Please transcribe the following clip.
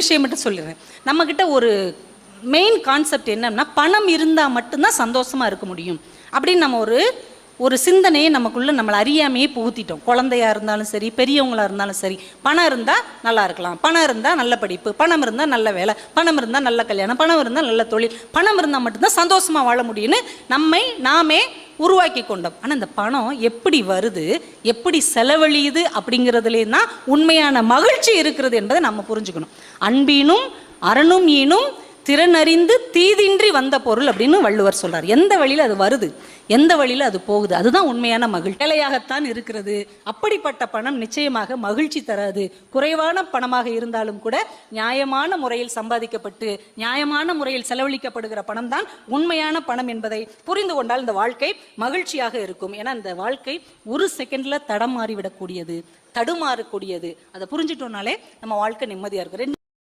விஷயம் மட்டும் சொல்லிடுறேன். நம்மக்கிட்ட ஒரு மெயின் கான்செப்ட் என்னன்னா, பணம் இருந்தால் மட்டும்தான் சந்தோஷமாக இருக்க முடியும் அப்படின்னு நம்ம ஒரு சிந்தனையை நமக்குள்ளே நம்மளை அறியாமையே புகுத்திட்டோம். குழந்தையா இருந்தாலும் சரி, பெரியவங்களாக இருந்தாலும் சரி, பணம் இருந்தால் நல்லா இருக்கலாம், பணம் இருந்தால் நல்ல படிப்பு, பணம் இருந்தால் நல்ல வேலை, பணம் இருந்தால் நல்ல கல்யாணம், பணம் இருந்தால் நல்ல தொழில், பணம் இருந்தால் மட்டும்தான் சந்தோஷமாக வாழ முடியும்னு நாமே உருவாக்கி கொண்டோம். ஆனால் இந்த பணம் எப்படி வருது, எப்படி செலவழியுது அப்படிங்கிறதுலே தான் உண்மையான மகிழ்ச்சி இருக்கிறது என்பதை நம்ம புரிஞ்சுக்கணும். அன்பீனும் அரணும் ஈனும் திறனறிந்து தீதின்றி வந்த பொருள் அப்படின்னு வள்ளுவர் சொல்றார். எந்த வழியில் அது வருது, எந்த வழியில் அது போகுது, அதுதான் உண்மையான மகிழ்ச்சி. வேலையாகத்தான் இருக்கிறது. அப்படிப்பட்ட பணம் நிச்சயமாக மகிழ்ச்சி தராது. குறைவான பணமாக இருந்தாலும் கூட நியாயமான முறையில் சம்பாதிக்கப்பட்டு நியாயமான முறையில் செலவழிக்கப்படுகிற பணம் தான் உண்மையான பணம் என்பதை புரிந்து கொண்டால் இந்த வாழ்க்கை மகிழ்ச்சியாக இருக்கும். ஏன்னா இந்த வாழ்க்கை ஒரு செகண்ட்ல தடம் மாறிவிடக்கூடியது, தடுமாறக்கூடியது. அதை புரிஞ்சிட்டோம்னாலே நம்ம வாழ்க்கை நிம்மதியா இருக்கு.